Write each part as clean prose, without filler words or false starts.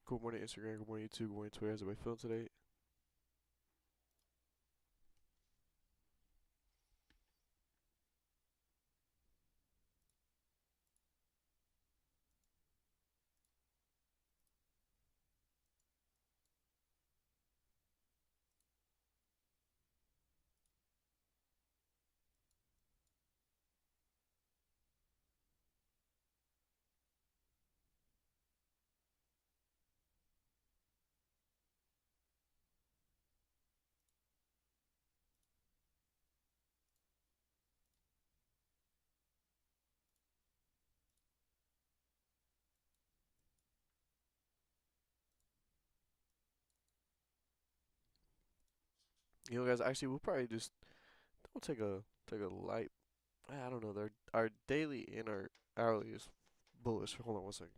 Good morning, Instagram. Good morning, YouTube. Good morning, Twitter. How's everybody feeling today? Guys, actually, we'll probably just we'll take a light. I don't know. Our daily and our hourly is bullish. Hold on one second.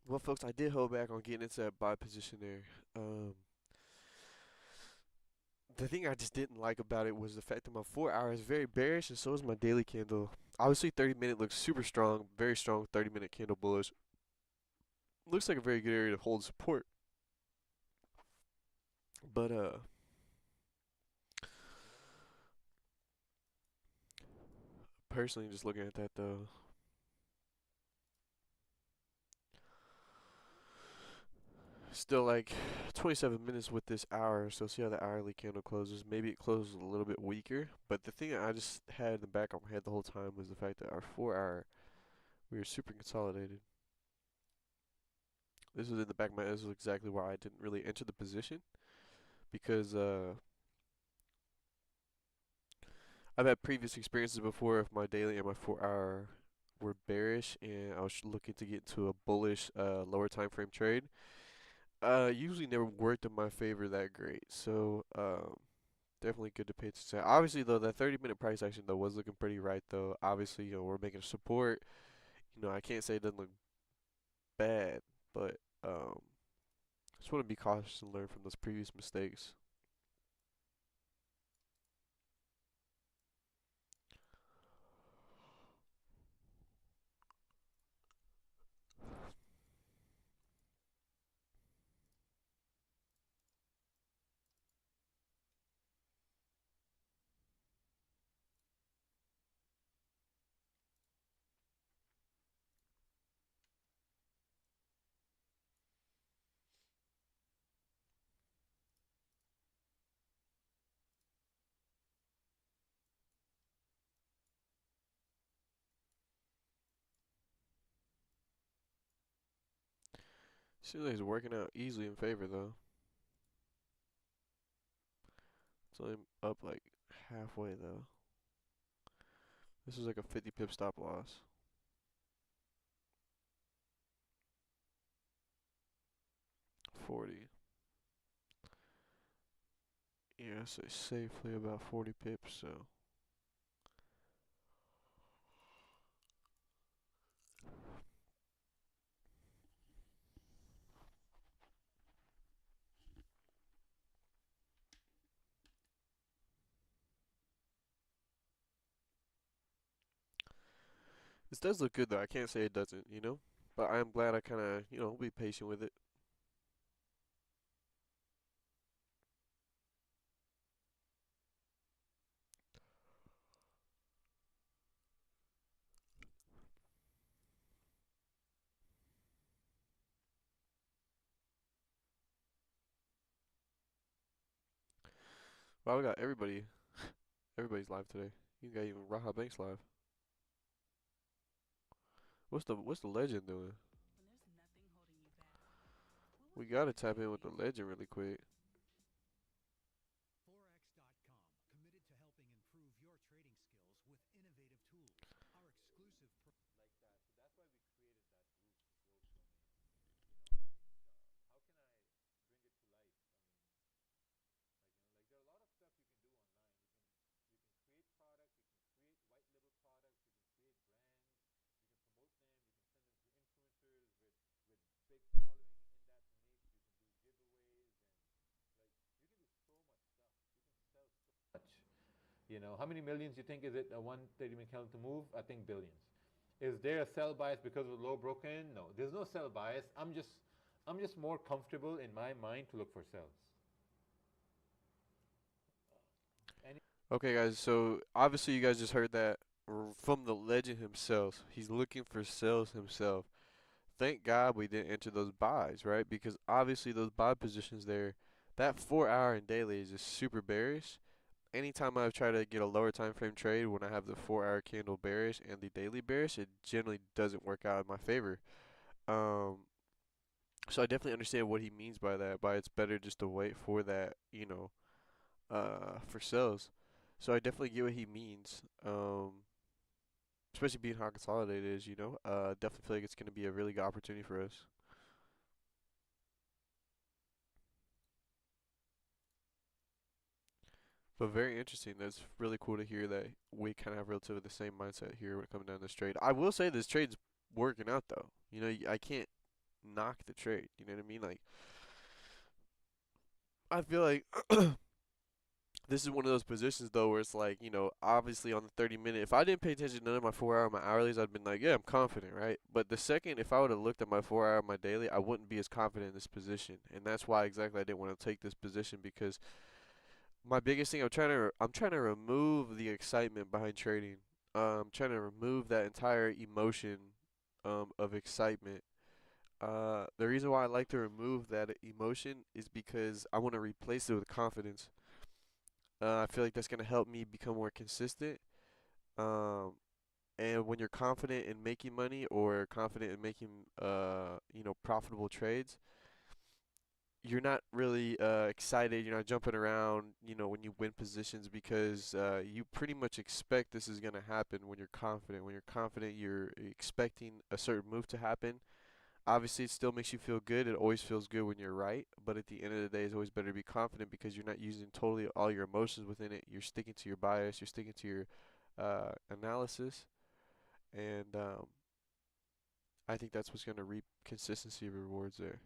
Well, folks, I did hold back on getting into that buy position there. The thing I just didn't like about it was the fact that my 4 hour is very bearish, and so is my daily candle. Obviously, 30-minute looks super strong, very strong. 30-minute candle bullish. Looks like a very good area to hold support. But personally, just looking at that though, still like 27 minutes with this hour, so see how the hourly candle closes. Maybe it closes a little bit weaker, but the thing I just had in the back of my head the whole time was the fact that our 4 hour, we were super consolidated. This was in the back of my head. This was exactly why I didn't really enter the position, because I've had previous experiences before if my daily and my 4 hour were bearish and I was looking to get into a bullish lower time frame trade. Usually never worked in my favor that great. So definitely good to pay attention to. Obviously, though, that 30-minute price action though was looking pretty right though. Obviously, we're making support. I can't say it doesn't look bad, but just want to be cautious and learn from those previous mistakes. Seems like it's working out easily in favor though. It's only up like halfway though. This is like a 50 pip stop loss. 40. Yeah, so safely about 40 pips, so. This does look good though. I can't say it doesn't, you know? But I'm glad I kind of, be patient with it. Well, we got everybody's live today. You got even Raha Banks live. What's the legend doing? We gotta tap in with the legend really quick. How many millions you think is it a 130 candle to move? I think billions. Is there a sell bias because of the low broken? No, there's no sell bias. I'm just more comfortable in my mind to look for sells. Any Okay, guys. So obviously you guys just heard that from the legend himself. He's looking for sales himself. Thank God we didn't enter those buys, right? Because obviously those buy positions there, that 4 hour and daily is just super bearish. Anytime I've tried to get a lower time frame trade when I have the 4 hour candle bearish and the daily bearish, it generally doesn't work out in my favor. Um, so I definitely understand what he means by that. By it's better just to wait for that, for sales. So I definitely get what he means. Especially being how consolidated it is, definitely feel like it's gonna be a really good opportunity for us. But very interesting. That's really cool to hear that we kind of have relatively the same mindset here when it comes down to this trade. I will say this trade's working out though. I can't knock the trade. You know what I mean? Like I feel like this is one of those positions though where it's like, obviously on the 30 minute, if I didn't pay attention to none of my 4 hour, my hourlies, I'd been like, yeah, I'm confident, right? But the second, if I would have looked at my 4 hour, my daily, I wouldn't be as confident in this position, and that's why exactly I didn't want to take this position because my biggest thing, I'm trying to remove the excitement behind trading. I'm trying to remove that entire emotion, of excitement. The reason why I like to remove that emotion is because I want to replace it with confidence. I feel like that's gonna help me become more consistent. Um, and when you're confident in making money or confident in making profitable trades, you're not really excited. You're not jumping around. When you win positions because you pretty much expect this is gonna happen when you're confident. When you're confident, you're expecting a certain move to happen. Obviously, it still makes you feel good. It always feels good when you're right, but at the end of the day, it's always better to be confident because you're not using totally all your emotions within it. You're sticking to your bias. You're sticking to your analysis, and I think that's what's going to reap consistency rewards there.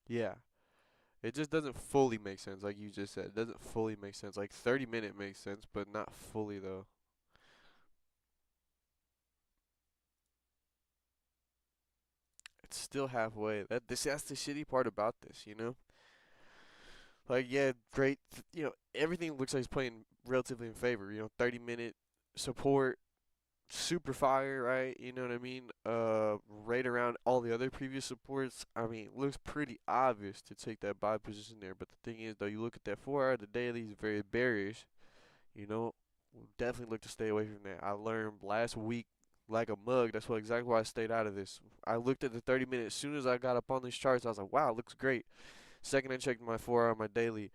Yeah, it just doesn't fully make sense, like you just said. It doesn't fully make sense. Like 30 minute makes sense, but not fully though. It's still halfway. That's the shitty part about this. Like, yeah, great. Everything looks like it's playing relatively in favor. 30 minute support, super fire, right? You know what I mean? Right around all the other previous supports. I mean, it looks pretty obvious to take that buy position there. But the thing is, though, you look at that 4 hour, the daily is very bearish. You know, we'll definitely look to stay away from that. I learned last week like a mug. That's exactly why I stayed out of this. I looked at the 30 minute as soon as I got up on these charts. I was like, wow, it looks great. Second, I checked my 4 hour, my daily,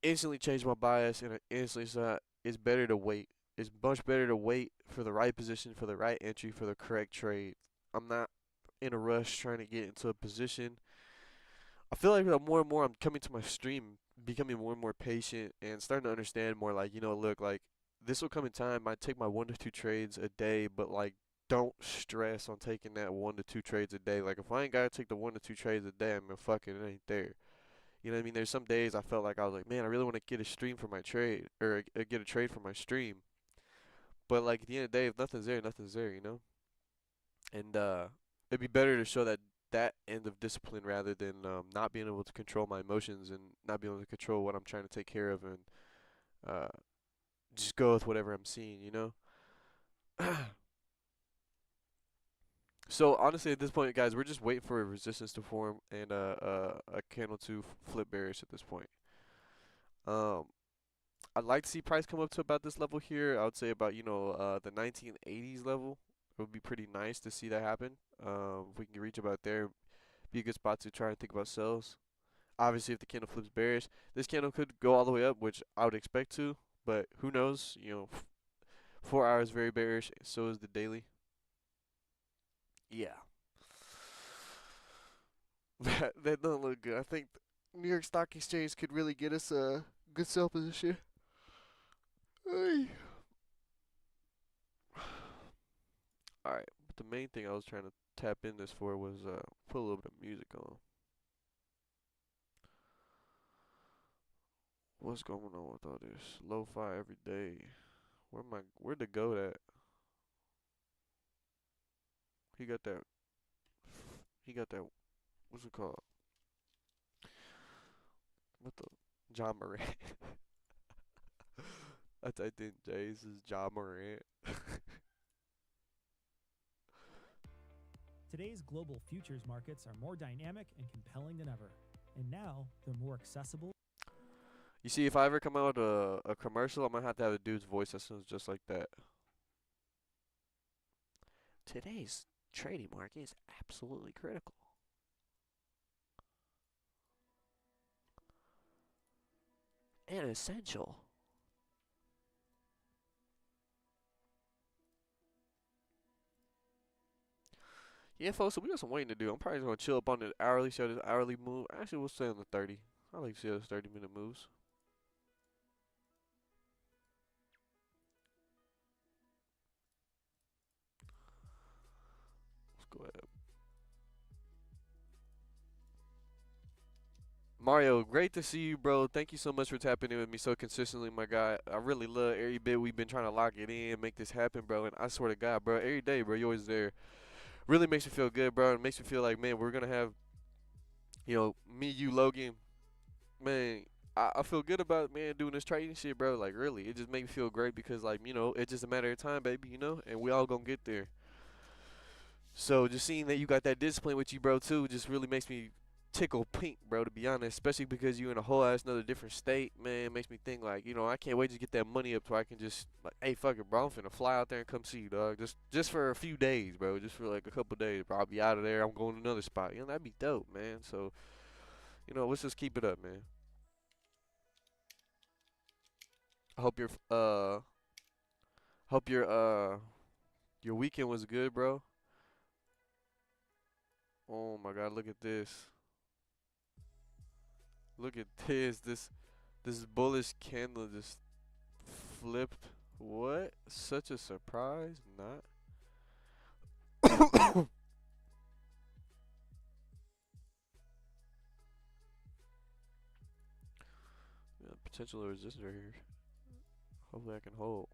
instantly changed my bias, and I instantly saw it's better to wait. It's much better to wait for the right position, for the right entry, for the correct trade. I'm not. in a rush trying to get into a position. I feel like the more and more I'm coming to my stream, becoming more and more patient and starting to understand more like, look, like this will come in time. I take my 1 to 2 trades a day, but like don't stress on taking that 1 to 2 trades a day. Like if I ain't gotta take the 1 to 2 trades a day, I mean fuck it, it ain't there. You know what I mean? There's some days I felt like I was like, man, I really want to get a stream for my trade or get a trade for my stream. But like at the end of the day, if nothing's there, nothing's there, you know? And it'd be better to show that end of discipline rather than not being able to control my emotions and not being able to control what I'm trying to take care of and uh, just go with whatever I'm seeing, you know? So honestly, at this point, guys, we're just waiting for a resistance to form and a candle to flip bearish at this point. Um, I'd like to see price come up to about this level here. I would say about the 1980s level. It would be pretty nice to see that happen. If we can reach about there, be a good spot to try and think about sells. Obviously, if the candle flips bearish, this candle could go all the way up, which I would expect to, but who knows? 4 hours very bearish, so is the daily. Yeah, that doesn't look good. I think the New York Stock Exchange could really get us a good sell position. Ay. All right, but the main thing I was trying to tap in this for was put a little bit of music on. What's going on with all this lo-fi every day? Where'd the goat at? He got that. He got that. What's it called? What the? John Morant. I typed in Jay's is John Morant. Today's global futures markets are more dynamic and compelling than ever. And now they're more accessible. You see, if I ever come out with a commercial, I'm gonna have to have a dude's voice that sounds just like that. Today's trading market is absolutely critical and essential. Yeah, folks, so we got some waiting to do. I'm probably just gonna chill up on the hourly, show this hourly move. Actually, we'll stay on the 30. I like to see those 30-minute moves. Let's go ahead. Mario, great to see you, bro. Thank you so much for tapping in with me so consistently, my guy. I really love every bit we've been trying to lock it in, make this happen, bro. And I swear to God, bro, every day, bro, you're always there. Really makes me feel good, bro. It makes me feel like, man, we're gonna have, me, you, Logan, man. I feel good about man doing this trading shit, bro. Like really, it just makes me feel great because like it's just a matter of time, baby. And we all gonna get there. So just seeing that you got that discipline with you, bro, too, just really makes me tickle pink, bro, to be honest. Especially because you in a whole ass another different state, man. It makes me think like, I can't wait to get that money up so I can just like, hey, fuck it, bro. I'm finna fly out there and come see you, dog. Just for a few days, bro. Just for like a couple days, bro. I'll be out of there. I'm going to another spot. That'd be dope, man. So, let's just keep it up, man. I hope your weekend was good, bro. Oh my God, look at this. Look at this. This bullish candle just flipped. What? Such a surprise? Not. Yeah, potential resistance right here. Hopefully I can hold.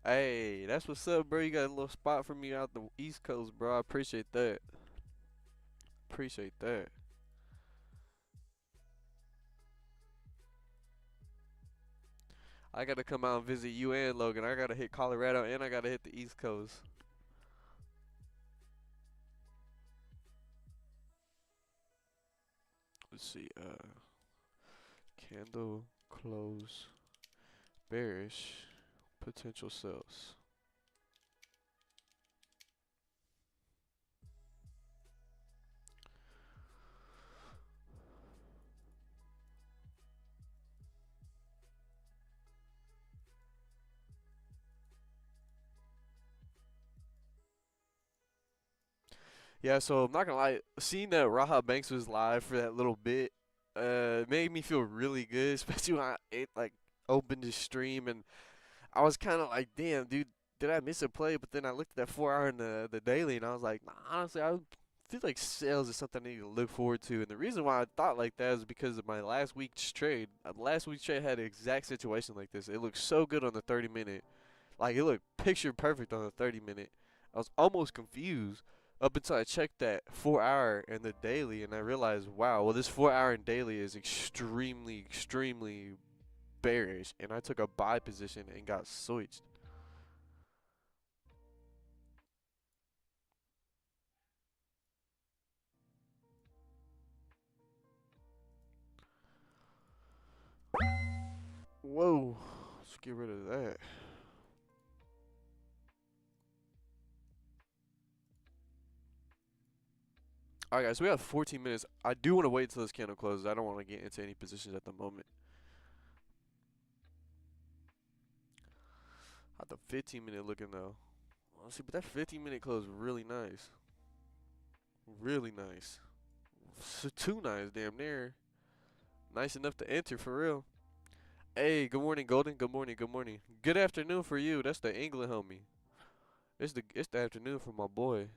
Hey, that's what's up, bro. You got a little spot for me out the East Coast, bro. I appreciate that. Appreciate that. I gotta come out and visit you and Logan. I gotta hit Colorado and I gotta hit the East Coast. Let's see. Candle close bearish. Potential sells. Yeah, so I'm not gonna lie, seeing that Raha Banks was live for that little bit, made me feel really good, especially when I it like opened the stream and I was kind of like, damn, dude, did I miss a play? But then I looked at that 4 hour in the daily and I was like, nah, honestly, I feel like sales is something I need to look forward to. And the reason why I thought like that is because of my last week's trade. Last week's trade had an exact situation like this. It looked so good on the 30 minute. Like it looked picture perfect on the 30 minute. I was almost confused up until I checked that 4 hour and the daily, and I realized, wow, well this 4 hour and daily is extremely, extremely bearish, and I took a buy position and got switched. Whoa, let's get rid of that. All right, guys, we have 14 minutes. I do want to wait until this candle closes. I don't want to get into any positions at the moment. How the 15-minute looking though? Let's see, but that 15-minute close really nice. Really nice. Too nice, damn near. Nice enough to enter for real. Hey, good morning, Golden. Good morning. Good morning. Good afternoon for you. That's the England homie. It's the afternoon for my boy.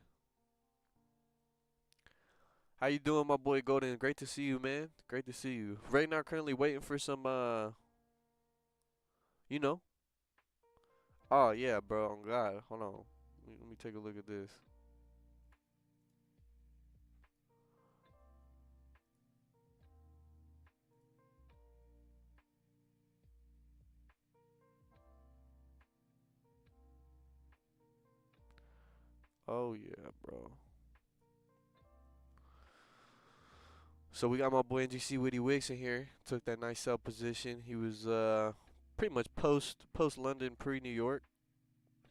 How you doing, my boy Golden? Great to see you, man. Great to see you. Right now, currently waiting for some you know. Oh yeah, bro. Oh God, hold on. Let me take a look at this. Oh yeah, bro. So we got my boy NGC Witty Wicks in here. Took that nice sell position. He was pretty much post London, pre New York.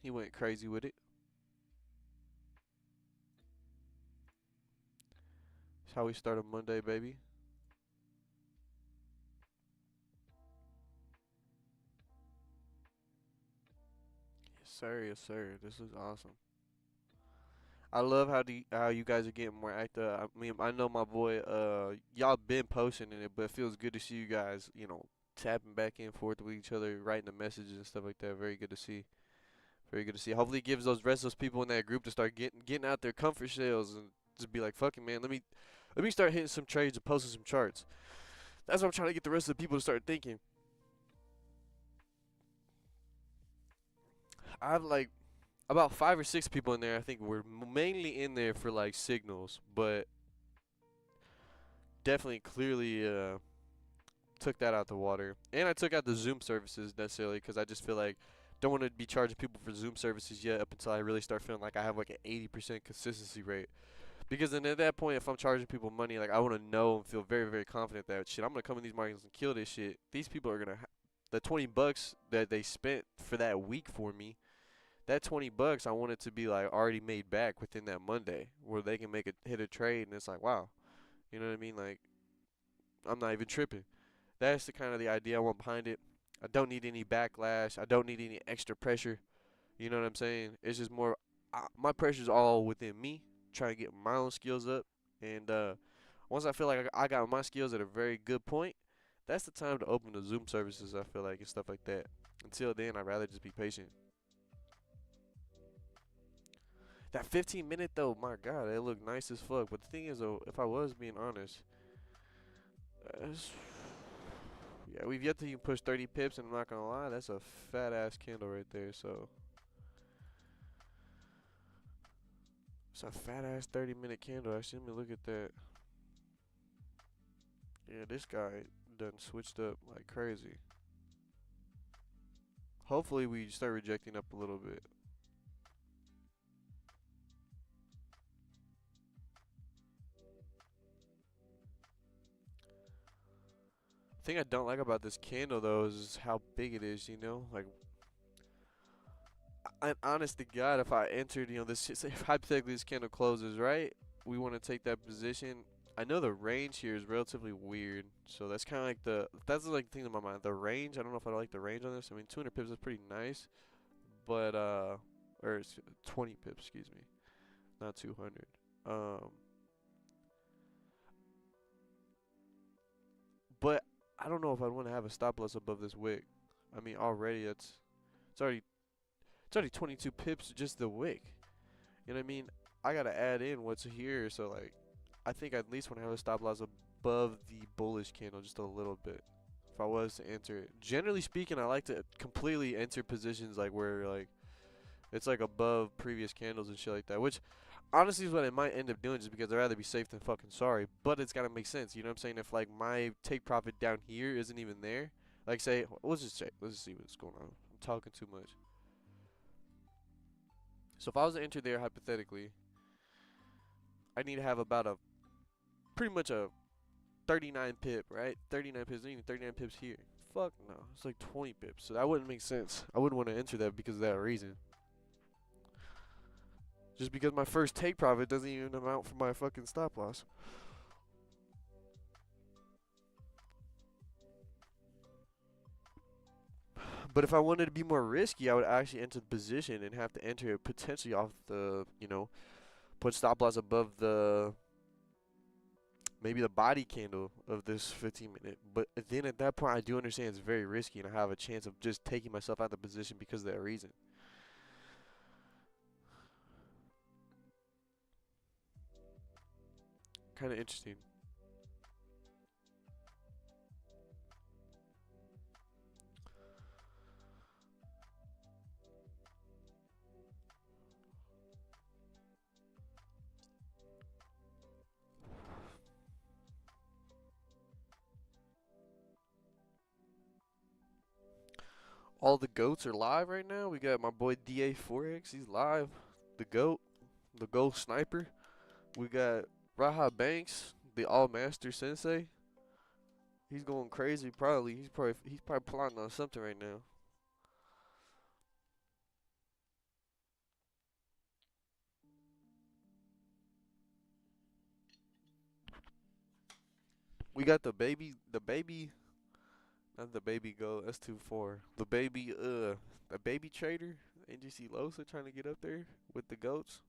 He went crazy with it. That's how we started Monday, baby. Yes, sir. Yes, sir. This is awesome. I love how you guys are getting more active. I mean, I know my boy. Y'all been posting in it, but it feels good to see you guys. Tapping back and forth with each other, writing the messages and stuff like that. Very good to see. Very good to see. Hopefully, it gives those rest of those people in that group to start getting out their comfort shells and just be like, "Fucking man, let me start hitting some trades and posting some charts." That's what I'm trying to get the rest of the people to start thinking. I have like about 5 or 6 people in there. I think we're mainly in there for like signals, but definitely clearly took that out the water. And I took out the Zoom services necessarily because I just feel like don't want to be charging people for Zoom services yet up until I really start feeling like I have like an 80% consistency rate. Because then at that point, if I'm charging people money, like I want to know and feel very, very confident that shit, I'm gonna come in these markets and kill this shit. These people are gonna the $20 that they spent for that week for me. That $20, I want it to be like already made back within that Monday, where they can hit a trade, and it's like, wow, you know what I mean? Like I'm not even tripping. That's the kind of the idea I want behind it. I don't need any backlash. I don't need any extra pressure. You know what I'm saying? It's just more. My pressure's all within me, trying to get my own skills up. And once I feel like I got my skills at a very good point, that's the time to open the Zoom services. I feel like and stuff like that. Until then, I'd rather just be patient. That 15-minute though, my God, it looked nice as fuck. But the thing is, though, if I was being honest, it's yeah, we've yet to even push 30 pips, and I'm not gonna lie, that's a fat ass candle right there. So it's a fat ass 30-minute candle. Actually, let me look at that. Yeah, this guy done switched up like crazy. Hopefully, we start rejecting up a little bit. The thing I don't like about this candle though is how big it is. Like honest to God, if I entered, this shit, say hypothetically this candle closes, right? We want to take that position. I know the range here is relatively weird, so that's kind of like that's like the thing in my mind. The range, I don't know if I like the range on this. I mean, 200 pips is pretty nice, but or 20 pips, excuse me, not 200. Um, but I don't know if I'd want to have a stop loss above this wick. I mean, already it's already it's already 22 pips just the wick. You know what I mean? I gotta add in what's here, so like I think I at least want to have a stop loss above the bullish candle just a little bit. If I was to enter it, generally speaking, I like to completely enter positions like where like it's like above previous candles and shit like that, which honestly is what I might end up doing just because I'd rather be safe than fucking sorry. But it's gotta make sense, you know what I'm saying? If like my take profit down here isn't even there, like say, let's just check, let's just see what's going on. I'm talking too much. So if I was to enter there hypothetically, I need to have about a pretty much a 39 pip, right? 39 pips, even 39 pips here. Fuck no, it's like 20 pips. So that wouldn't make sense. I wouldn't want to enter that because of that reason. Just because my first take profit doesn't even amount for my fucking stop loss. But if I wanted to be more risky, I would actually enter the position and have to enter it potentially off the, you know, put stop loss above the, maybe the body candle of this 15-minute. But then at that point, I do understand it's very risky and I have a chance of just taking myself out of the position because of that reason. Kind of interesting. All the goats are live right now. We got my boy DA Forex. He's live. The goat, the gold sniper. We got Raha Banks, the all master sensei. He's going crazy. Probably he's probably plotting on something right now. We got the baby, not the baby goat. That's too far. The baby trader, NGC Losa trying to get up there with the goats.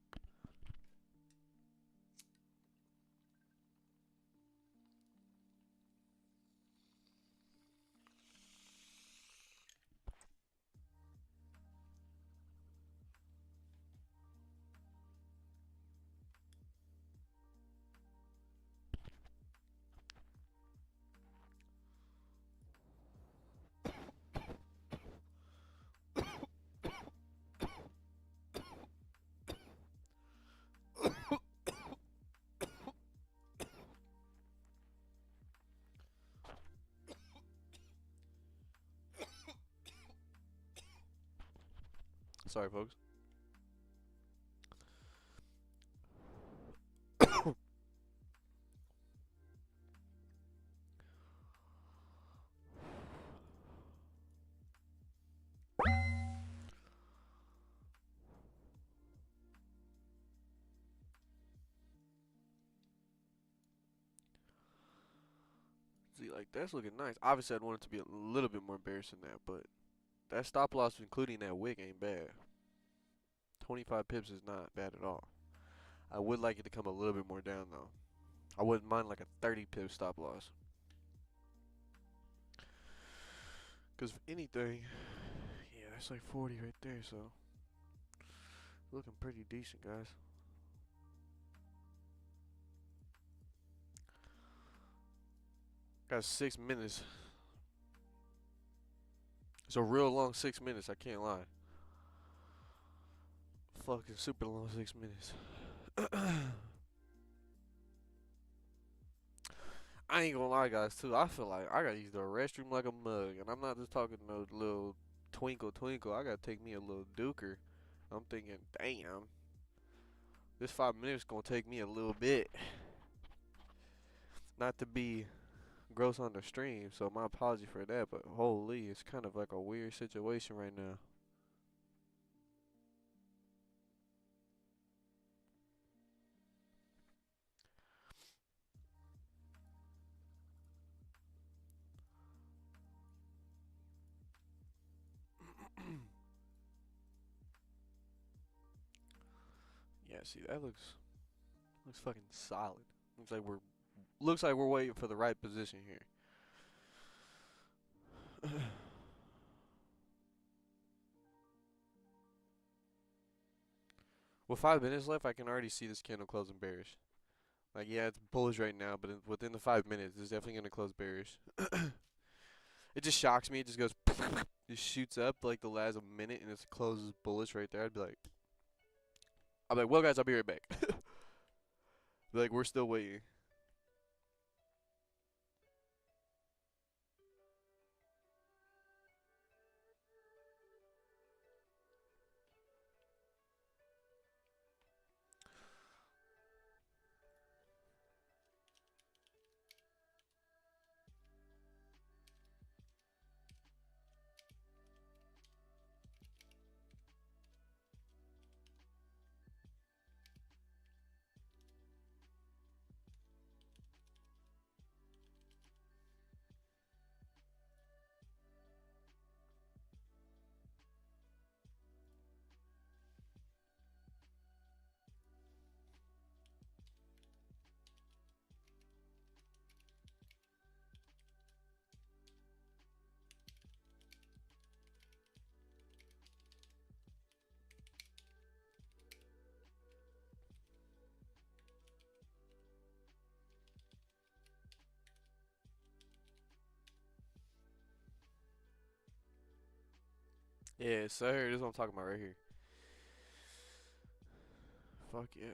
Sorry, folks. See, like that's looking nice. Obviously, I'd want it to be a little bit more bearish than that, but that stop loss, including that wick, ain't bad. 25 pips is not bad at all. I would like it to come a little bit more down though. I wouldn't mind like a 30 pip stop loss. Cause if anything, yeah, that's like 40 right there. So looking pretty decent, guys. Got 6 minutes. It's a real long 6 minutes. I can't lie. Fucking super long 6 minutes. I ain't gonna lie, guys. Too, I feel like I gotta use the restroom like a mug, and I'm not just talking no little twinkle twinkle. I gotta take me a little duker. I'm thinking, damn, this 5 minutes gonna take me a little bit. Not to be gross on the stream, so my apology for that. But holy, it's kind of like a weird situation right now. Yeah, see, that looks Looks fucking solid. Looks like we're waiting for the right position here. With 5 minutes left, I can already see this candle closing bearish. Like, yeah, it's bullish right now, but within the 5 minutes, it's definitely gonna close bearish. It just shocks me. It just goes, just shoots up like the last minute, and it closes bullish right there. I'd be like, well, guys, I'll be right back. Be like, we're still waiting. Yeah, sir. This is what I'm talking about right here. Fuck yeah.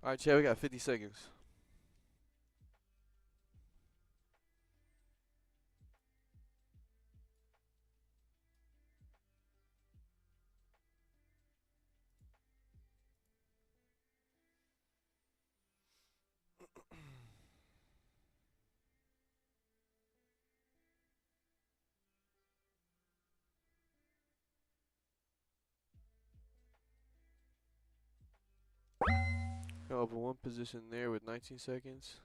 All right, Chad, we got 50 seconds. Gonna open one position there with 19 seconds.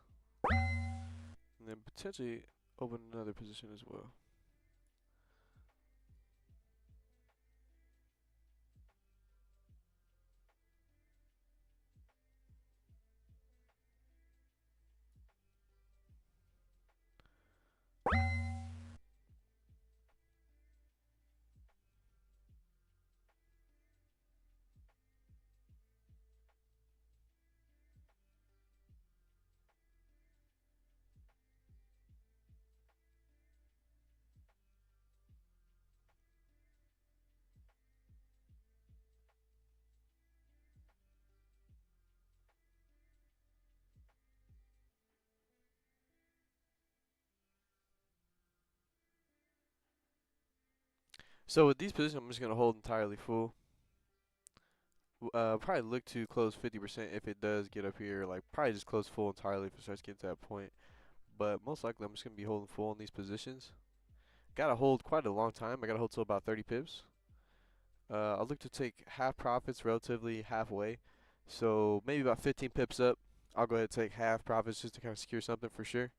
and then potentially open another position as well. So with these positions, I'm just gonna hold entirely full. Probably look to close 50% if it does get up here. Like probably just close full entirely if it starts getting to that point. But most likely I'm just gonna be holding full on these positions. Gotta hold quite a long time. I gotta hold till about 30 pips. I'll look to take half profits relatively halfway. So maybe about 15 pips up. I'll go ahead and take half profits just to kind of secure something for sure.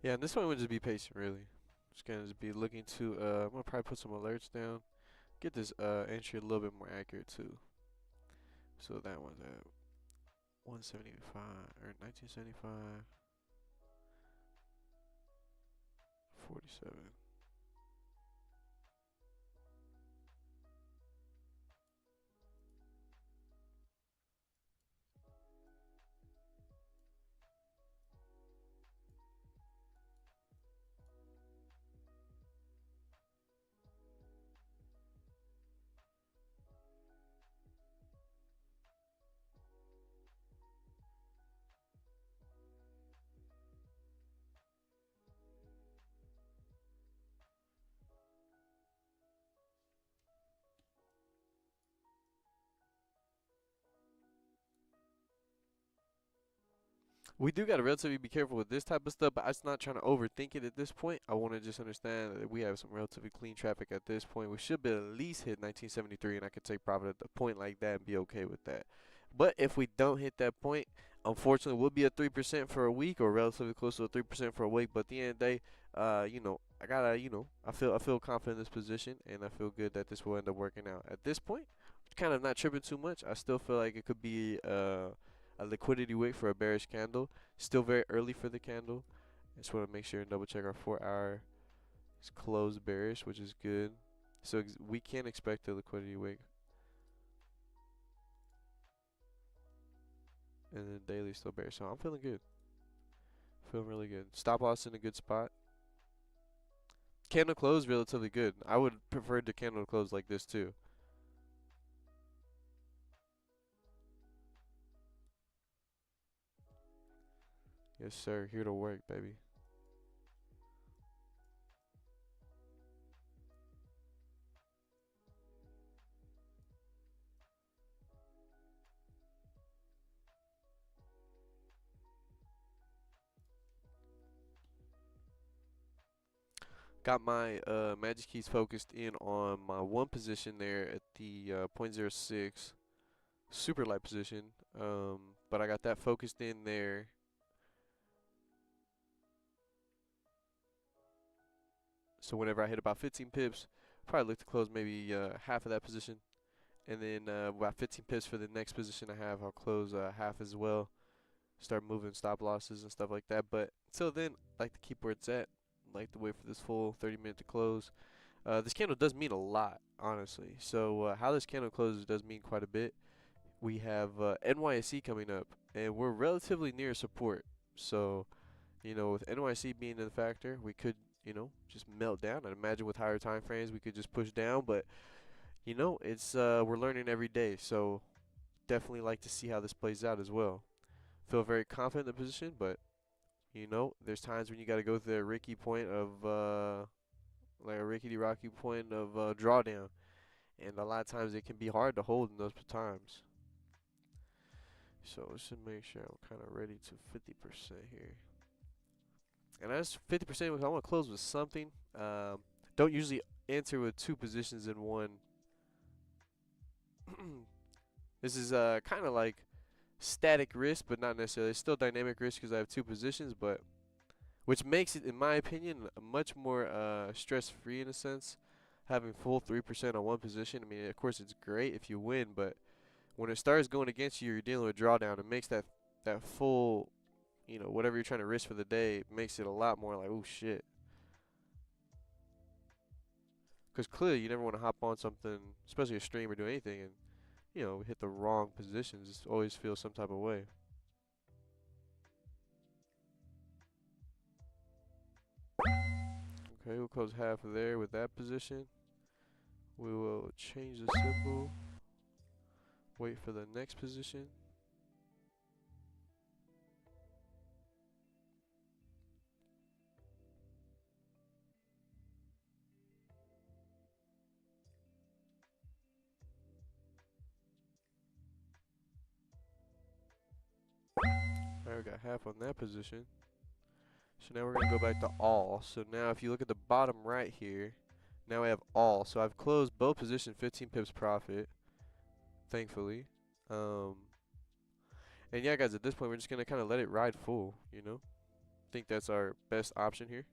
Yeah, and this one would just be patient really. Just gonna just be looking to I'm gonna probably put some alerts down. Get this entry a little bit more accurate too. So that one's at 175 or 1975, 47. We do gotta relatively be careful with this type of stuff, but I'm just not trying to overthink it at this point. I want to just understand that we have some relatively clean traffic at this point. We should be at least hit 1973, and I could take profit at a point like that and be okay with that. But if we don't hit that point, unfortunately, we'll be at 3% for a week, or relatively close to a 3% for a week. But at the end of the day, I gotta, I feel confident in this position, and I feel good that this will end up working out. At this point, kind of not tripping too much. I still feel like it could be a liquidity wick for a bearish candle. Still very early for the candle. I just want to make sure and double check our 4 hour is closed bearish, which is good. So we can expect a liquidity wick. And then daily still bearish. So I'm feeling good. Feeling really good. Stop loss in a good spot. Candle close relatively good. I would prefer the candle to close like this too. Yes, sir. Here to work, baby. Got my magic keys focused in on my one position there at the point zero 0.06 super light position. But I got that focused in there. So whenever I hit about 15 pips, probably look to close maybe half of that position. And then about 15 pips for the next position I have, I'll close half as well. Start moving stop losses and stuff like that. But until then, I like to keep where it's at. I like to wait for this full 30-minute to close. This candle does mean a lot, honestly. So how this candle closes does mean quite a bit. We have NYSE coming up, and we're relatively near support. So, you know, with NYSE being a factor, we could, you know, just melt down. I'd imagine with higher time frames, we could just push down. But, you know, it's we're learning every day. So definitely like to see how this plays out as well. Feel very confident in the position, but, you know, there's times when you got to go through the Ricky point of, like a rickety rocky point of drawdown. And a lot of times it can be hard to hold in those times. So let's just make sure I'm kind of ready to 50% here. And that's 50%. I want to close with something. Don't usually enter with two positions in one. This is kind of like static risk, but not necessarily. It's still dynamic risk because I have two positions, but which makes it, in my opinion, much more stress-free in a sense. Having full 3% on one position. I mean, of course, it's great if you win, but when it starts going against you, you're dealing with drawdown. It makes that full, you know, whatever you're trying to risk for the day, it makes it a lot more like, oh shit. Because clearly you never want to hop on something, especially a stream or do anything, and, you know, hit the wrong positions. It always feels some type of way. Okay, we'll close half of there with that position. We will change the symbol. Wait for the next position. Alright, we got half on that position. So now we're going to go back to all. So now if you look at the bottom right here, now we have all. So I've closed both positions 15 pips profit, thankfully. And yeah, guys, at this point, we're just going to kind of let it ride full, you know? I think that's our best option here.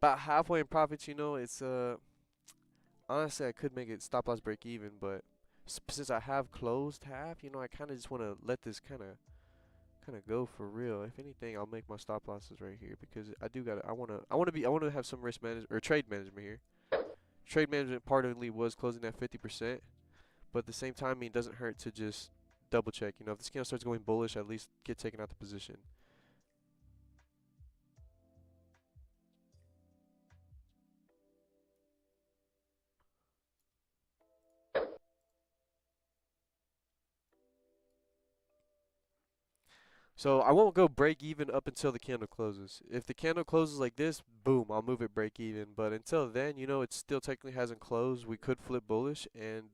About halfway in profits, you know, it's honestly I could make it stop loss break even, but since I have closed half, you know, I kind of just want to let this kind of go for real. If anything, I'll make my stop losses right here because I want to have some risk management or trade management here. Trade management partly was closing at 50%, but at the same time, I mean, it doesn't hurt to just double check. You know, if the scale starts going bullish, at least get taken out the position. So I won't go break even up until the candle closes. If the candle closes like this, boom, I'll move it break even. But until then, you know, it still technically hasn't closed. We could flip bullish, and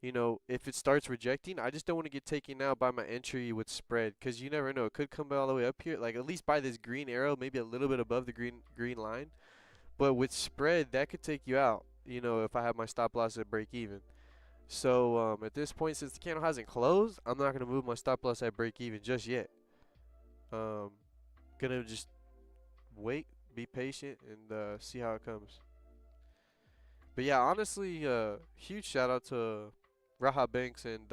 you know, if it starts rejecting, I just don't want to get taken out by my entry with spread, because you never know. It could come all the way up here, like at least by this green arrow, maybe a little bit above the green line. But with spread, that could take you out. You know, if I have my stop loss at break even. So at this point, since the candle hasn't closed, I'm not gonna move my stop loss at break even just yet. Gonna just wait, be patient, and see how it comes. But yeah, honestly, huge shout out to Raha Banks and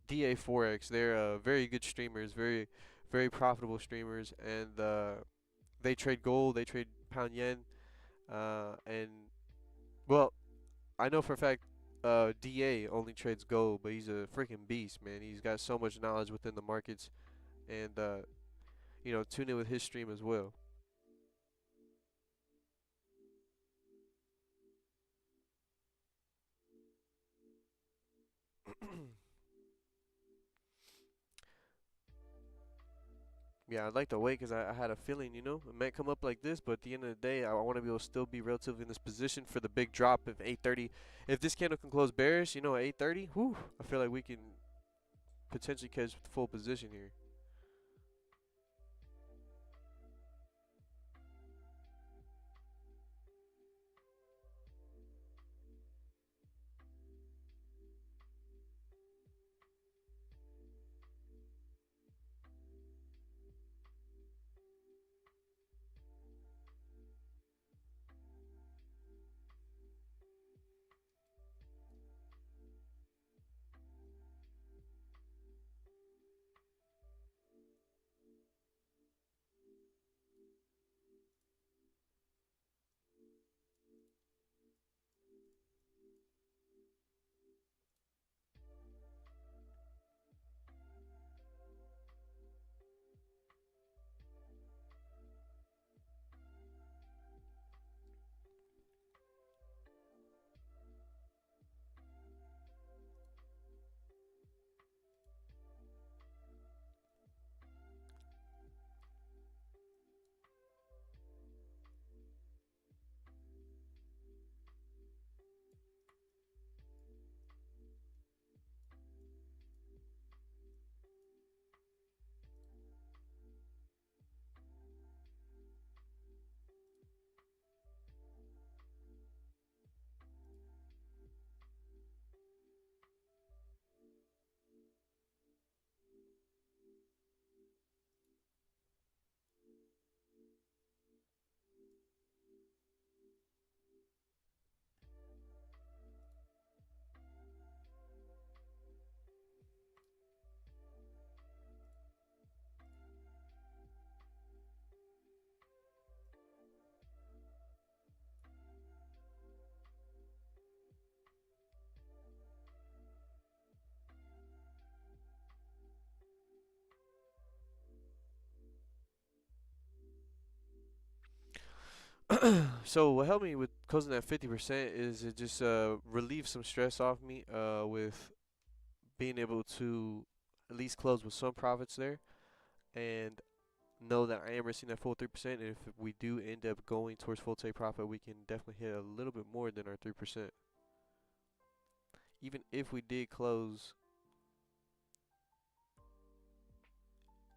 DA Forex. They're very good streamers, very profitable streamers, and they trade gold, they trade pound yen, and well, I know for a fact DA only trades gold, but he's a freaking beast, man. He's got so much knowledge within the markets, and you know, tune in with his stream as well. Yeah, I'd like to wait because I had a feeling, you know, it might come up like this, but at the end of the day, I want to be able to still be relatively in this position for the big drop of 830. If this candle can close bearish, you know, at 830, whew, I feel like we can potentially catch the full position here. So what helped me with closing that 50% is it just relieved some stress off me with being able to at least close with some profits there and know that I am risking that full 3%. And if we do end up going towards full take profit, we can definitely hit a little bit more than our 3%. Even if we did close,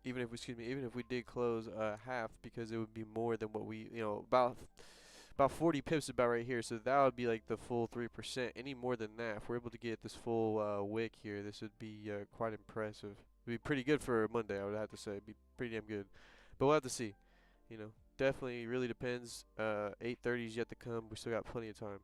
even if we did close half, because it would be more than what we, about 40 pips about right here. So that would be like the full 3%. Any more than that, if we're able to get this full wick here, this would be quite impressive. It'd be pretty good for Monday, I would have to say. It'd be pretty damn good. But we'll have to see. Definitely really depends. 8:30 is yet to come. We still got plenty of time.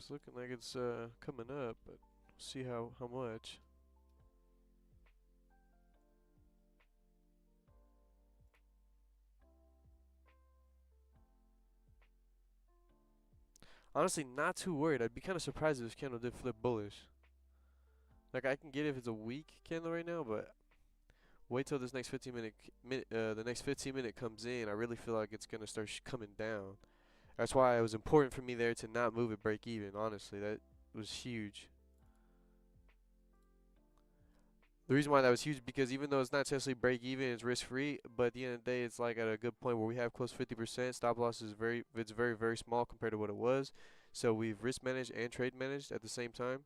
So it's looking like it's coming up, but we'll see how much. Honestly, not too worried. I'd be kind of surprised if this candle did flip bullish. Like I can get it if it's a weak candle right now, but wait till this next 15 minute, the next 15 minute comes in. I really feel like it's gonna start coming down. That's why it was important for me there to not move at break even. Honestly, that was huge. The reason why that was huge because even though it's not necessarily break even, it's risk free. But at the end of the day, it's like at a good point where we have close to 50%. Stop loss is very small compared to what it was. So we've risk managed and trade managed at the same time.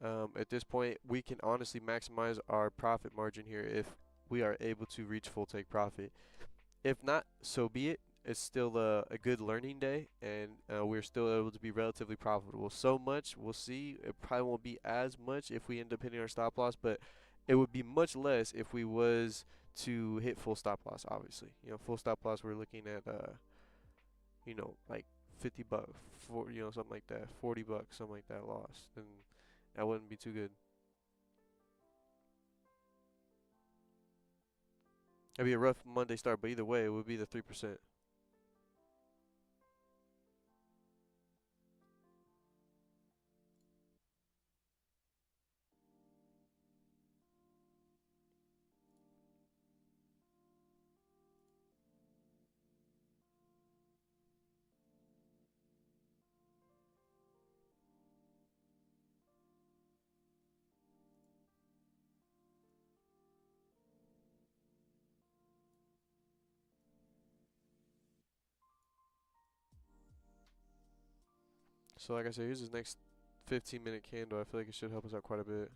At this point, we can honestly maximize our profit margin here if we are able to reach full take profit. If not, so be it. It's still a good learning day, and we're still able to be relatively profitable. So much, we'll see. It probably won't be as much if we end up hitting our stop loss, but it would be much less if we was to hit full stop loss. Obviously, full stop loss. We're looking at like $50 for something like that, $40, something like that loss. Then that wouldn't be too good. It'd be a rough Monday start, but either way, it would be the 3%. So like I said, here's this next 15-minute candle. I feel like it should help us out quite a bit.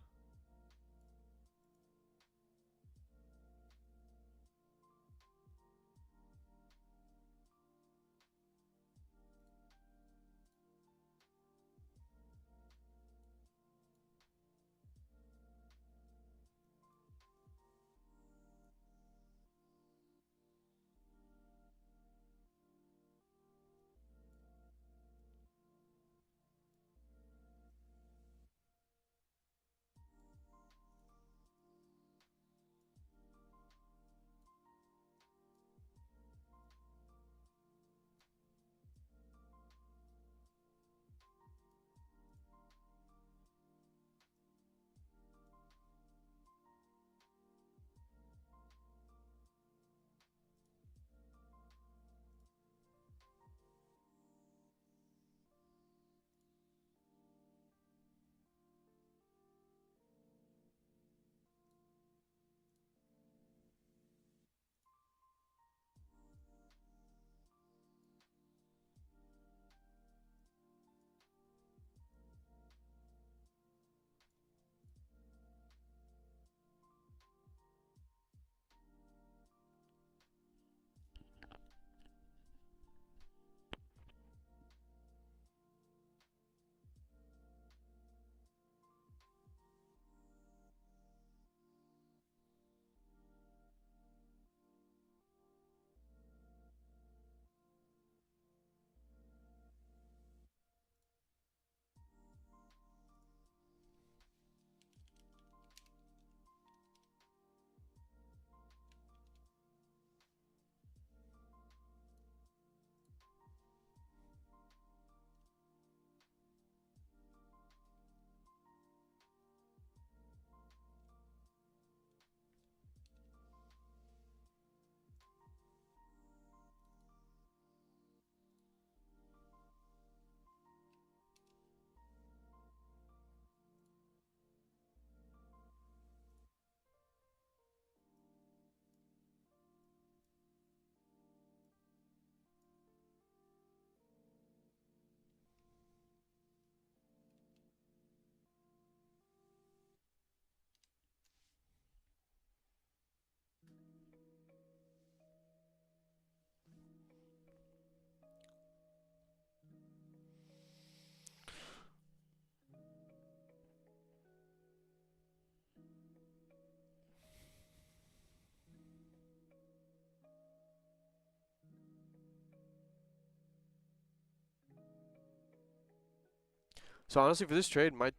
So honestly, for this trade, my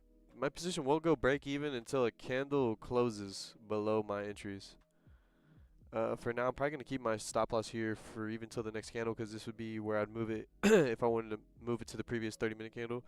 position won't go break even until a candle closes below my entries. For now, I'm probably gonna keep my stop loss here for even till the next candle, because this would be where I'd move it if I wanted to move it to the previous 30-minute candle.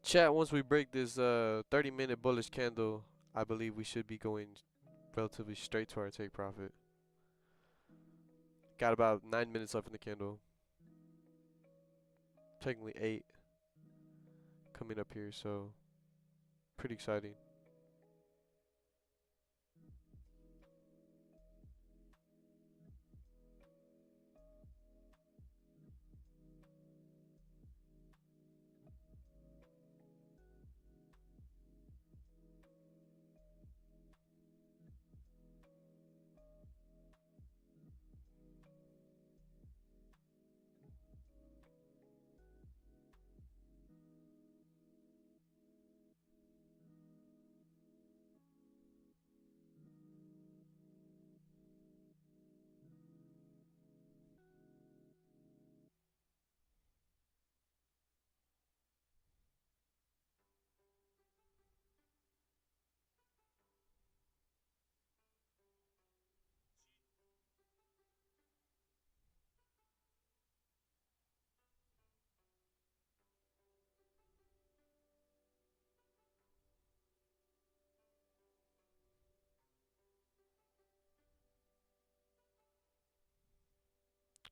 Chat, once we break this 30-minute bullish candle, I believe we should be going relatively straight to our take profit. Got about 9 minutes left in the candle. Technically 8 coming up here, so pretty exciting.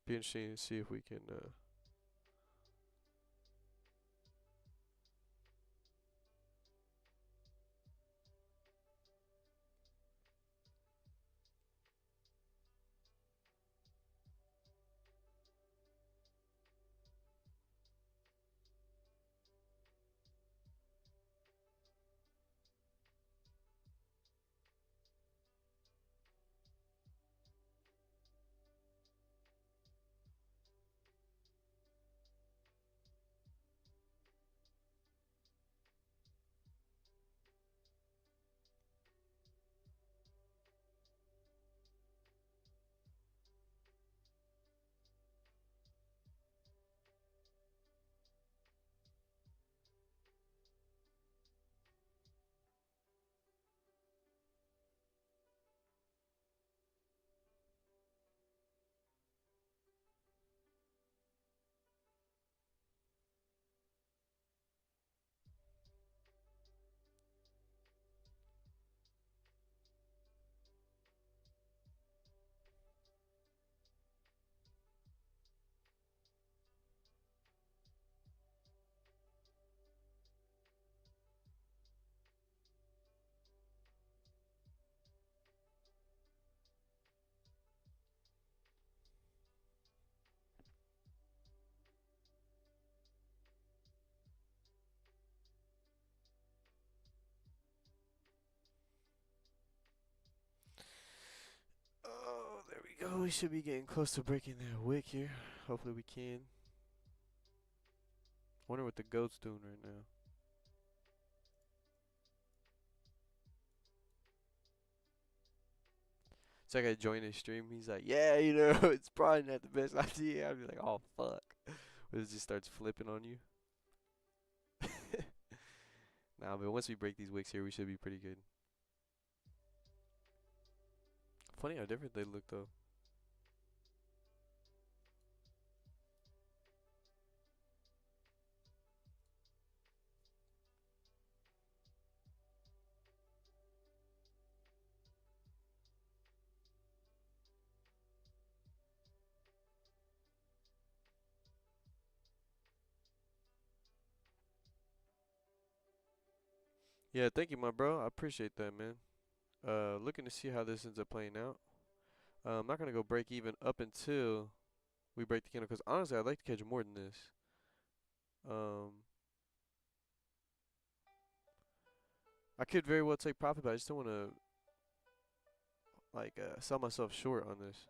Be interesting to see if we can we should be getting close to breaking that wick here. Hopefully we can. Wonder what the goat's doing right now. So I gotta join his stream. He's like, yeah, you know, it's probably not the best idea. I'd be like, oh fuck. But it just starts flipping on you. Nah, but once we break these wicks here, we should be pretty good. Funny how different they look though. Yeah, thank you, my bro. I appreciate that, man. Looking to see how this ends up playing out. I'm not gonna go break even up until we break the candle, because honestly, I'd like to catch more than this. I could very well take profit, but I just don't want to like sell myself short on this.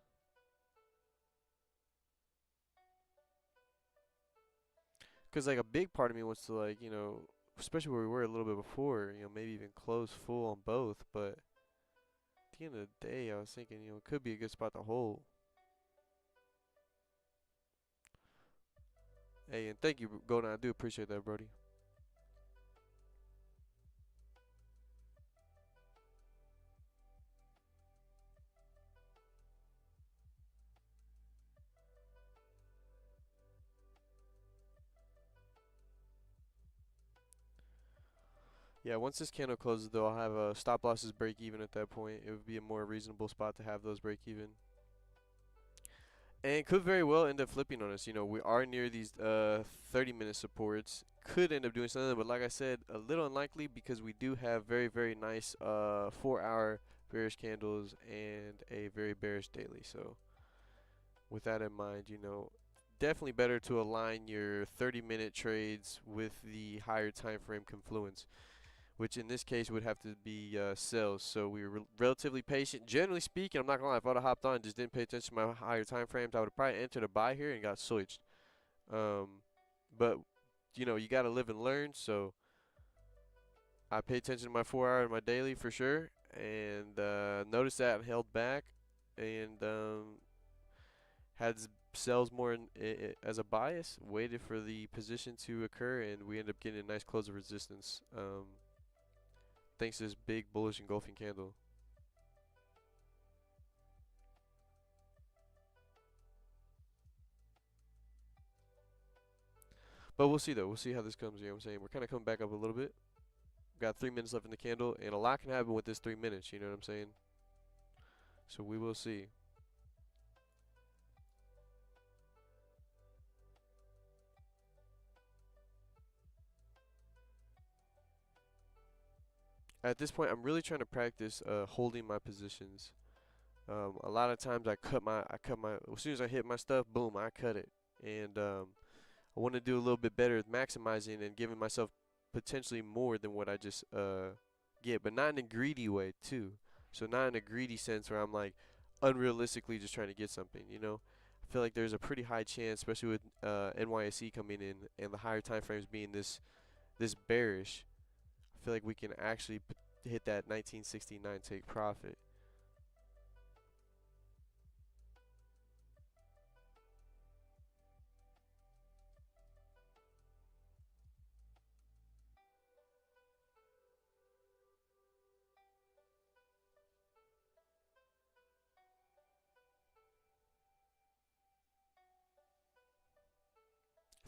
Cause like a big part of me wants to, like, you know, especially where we were a little bit before, you know, maybe even close full on both. But at the end of the day, I was thinking, you know, it could be a good spot to hold. Hey, and thank you, Golden. I do appreciate that, Brody. Yeah, once this candle closes, though, I'll have stop losses break even at that point. It would be a more reasonable spot to have those break even. And could very well end up flipping on us. You know, we are near these 30-minute supports. Could end up doing something, but like I said, a little unlikely because we do have very, very nice 4-hour bearish candles and a very bearish daily. So with that in mind, you know, definitely better to align your 30-minute trades with the higher time frame confluence, which in this case would have to be sales. So we were relatively patient. Generally speaking, I'm not gonna lie, if I would have hopped on and just didn't pay attention to my higher time frames, I would have probably entered a buy here and got switched. But you know, you gotta live and learn. So I pay attention to my 4-hour and my daily for sure, and noticed that and held back, and had sells more as a bias. Waited for the position to occur, and we end up getting a nice close of resistance. Thanks to this big bullish engulfing candle. But we'll see though. We'll see how this comes. You know what I'm saying? We're kind of coming back up a little bit. Got 3 minutes left in the candle, and a lot can happen with this 3 minutes. You know what I'm saying? So we will see. At this point, I'm really trying to practice holding my positions. A lot of times I cut my, as soon as I hit my stuff, boom, I cut it. And I want to do a little bit better at maximizing and giving myself potentially more than what I just get, but not in a greedy way too. So not in a greedy sense where I'm like unrealistically just trying to get something, you know. I feel like there's a pretty high chance, especially with NYSE coming in and the higher time frames being this bearish. I feel like we can actually hit that 1969 take profit.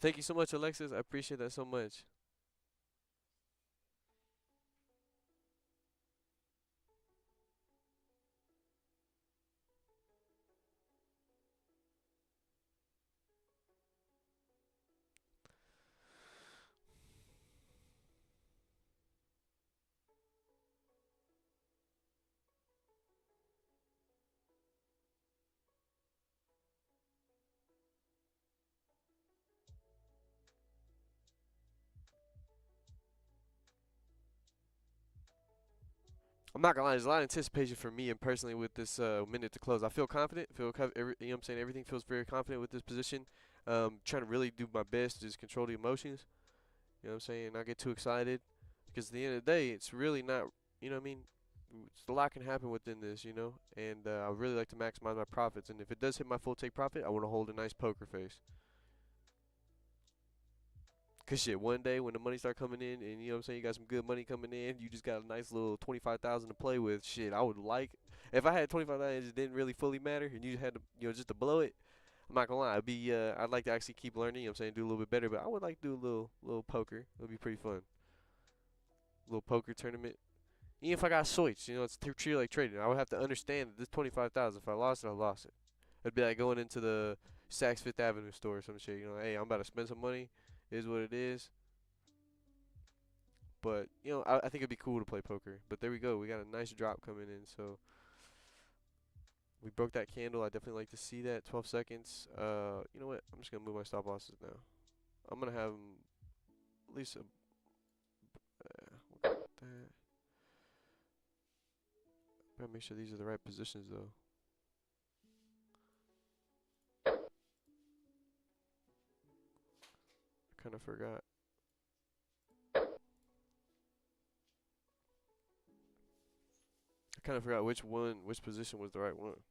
Thank you so much, Alexis. I appreciate that so much. I'm not gonna lie, there's a lot of anticipation for me and personally with this minute to close. I feel confident. You know what I'm saying? Everything feels very confident with this position. Trying to really do my best to just control the emotions. You know what I'm saying? Not get too excited, because at the end of the day, it's really not. You know what I mean? A lot can happen within this, you know. And I really like to maximize my profits. And if it does hit my full take profit, I want to hold a nice poker face. Cause shit, one day when the money start coming in, and you know what I'm saying, you got some good money coming in, you just got a nice little 25,000 to play with. Shit, I would like if I had 25,000, it just didn't really fully matter, and you had to, you know, just to blow it. I'm not gonna lie, I'd like to actually keep learning. You know what I'm saying, do a little bit better, but I would like to do a little poker. It'll be pretty fun. Little poker tournament. Even if I got switched, you know, it's treated like trading. I would have to understand that this 25,000. If I lost it, I lost it. It'd be like going into the Saks Fifth Avenue store or some shit. You know, hey, I'm about to spend some money. It is what it is. But you know, I think it'd be cool to play poker. But there we go. We got a nice drop coming in. So we broke that candle. I definitely like to see that. 12 seconds. You know what? I'm just gonna move my stop losses now. I'm gonna have 'em at least we'll cut that. Gotta make sure these are the right positions though. I kind of forgot. I kind of forgot which position was the right one.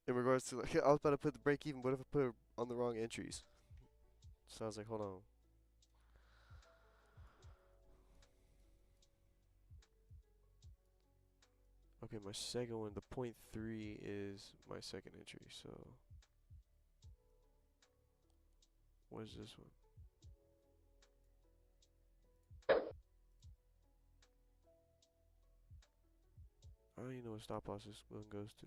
In regards to, like, I was about to put the break even, but if I put it on the wrong entries? So I was like, hold on. Okay, my second one, the point 0.3 is my second entry. So what is this one? I don't even know what stop loss this one goes to.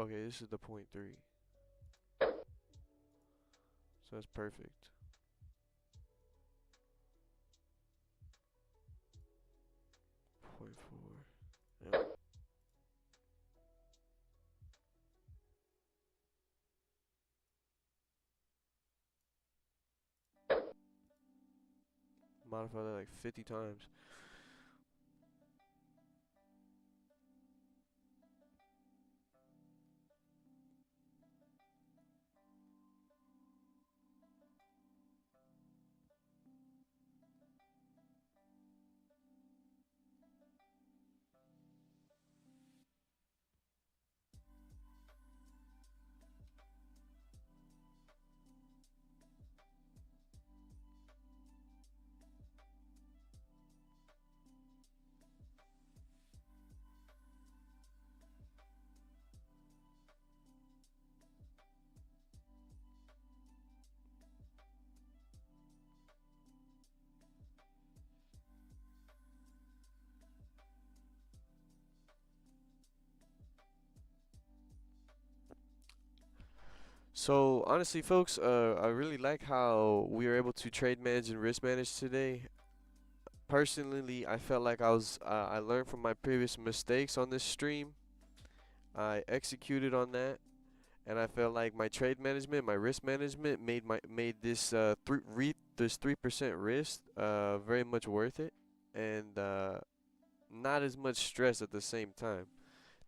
Okay, this is the point 0.3. So that's perfect. Point 0.4. Yeah. Modify that like 50 times. So honestly, folks, I really like how we were able to trade manage and risk manage today. Personally, I felt like I learned from my previous mistakes on this stream. I executed on that, and I felt like my trade management, my risk management made this 3% risk very much worth it, and not as much stress at the same time.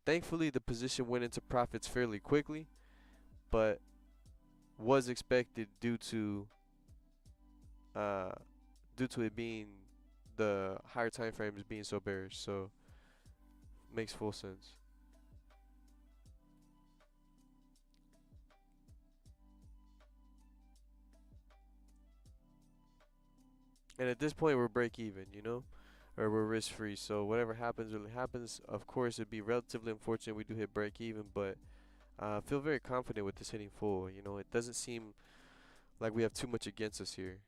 Thankfully, the position went into profits fairly quickly, but was expected uh due to it being the higher time frames being so bearish. So makes full sense. And at this point, we're break even, you know, or we're risk free. So whatever happens, really happens. Of course, it'd be relatively unfortunate we do hit break even, but I feel very confident with this hitting full. You know, it doesn't seem like we have too much against us here.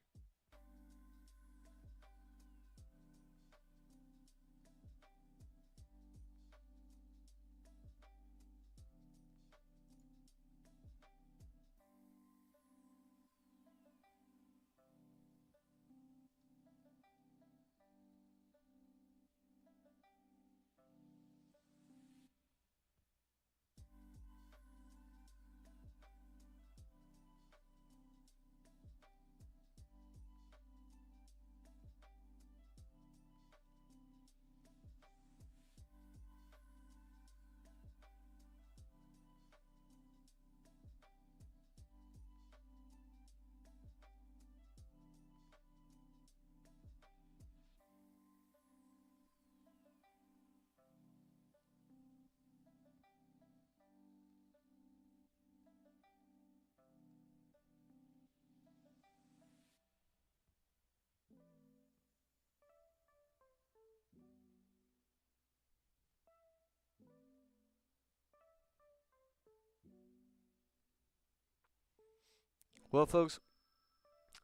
Well, folks,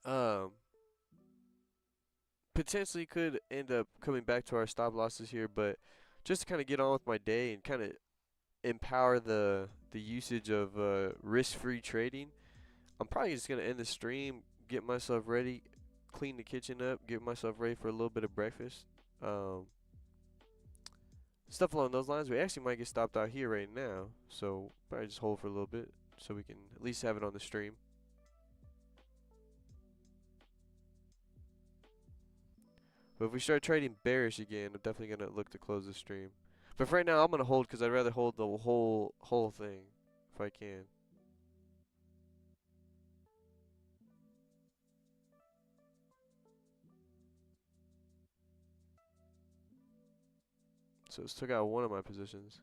um, potentially could end up coming back to our stop losses here, but just to kind of get on with my day and kind of empower the usage of risk-free trading, I'm probably just gonna end the stream, get myself ready, clean the kitchen up, get myself ready for a little bit of breakfast. Um, Stuff along those lines. We actually might get stopped out here right now, so probably just hold for a little bit so we can at least have it on the stream. But if we start trading bearish again, I'm definitely gonna look to close the stream. But for right now, I'm gonna hold because I'd rather hold the whole thing if I can. So it's took out one of my positions.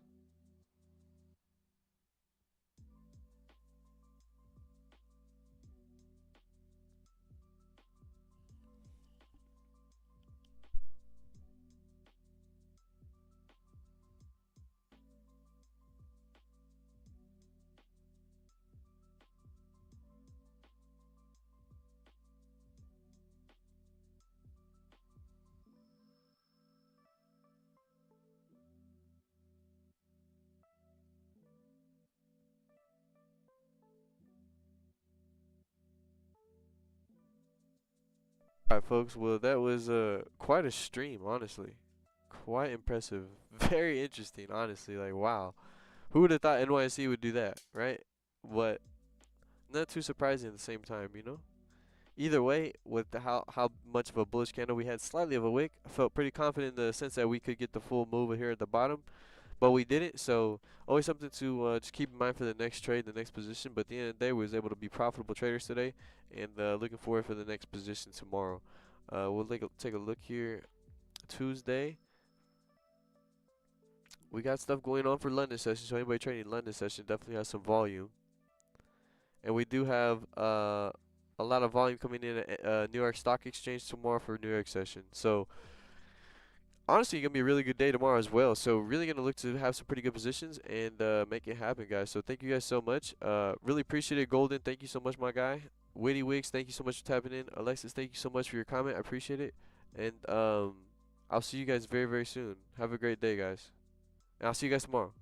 Alright, folks. Well, that was quite a stream, honestly. Quite impressive. Very interesting, honestly. Like, wow. Who would have thought NYC would do that, right? But not too surprising at the same time, you know? Either way, with how much of a bullish candle we had, slightly of a wick, I felt pretty confident in the sense that we could get the full move here at the bottom, but we didn't. So always something to just keep in mind for the next trade, the next position. But at the end of the day, we was able to be profitable traders today, and looking forward for the next position tomorrow. We'll take a look here. Tuesday, we got stuff going on for London session. So anybody trading London session definitely has some volume. And we do have a lot of volume coming in at New York Stock Exchange tomorrow for New York session. So honestly, gonna be a really good day tomorrow as well. So really gonna look to have some pretty good positions and make it happen, guys. So thank you guys so much. Really appreciate it, Golden. Thank you so much, my guy. Witty Wigs, thank you so much for tapping in. Alexis, thank you so much for your comment. I appreciate it. And I'll see you guys very, very soon. Have a great day, guys. And I'll see you guys tomorrow.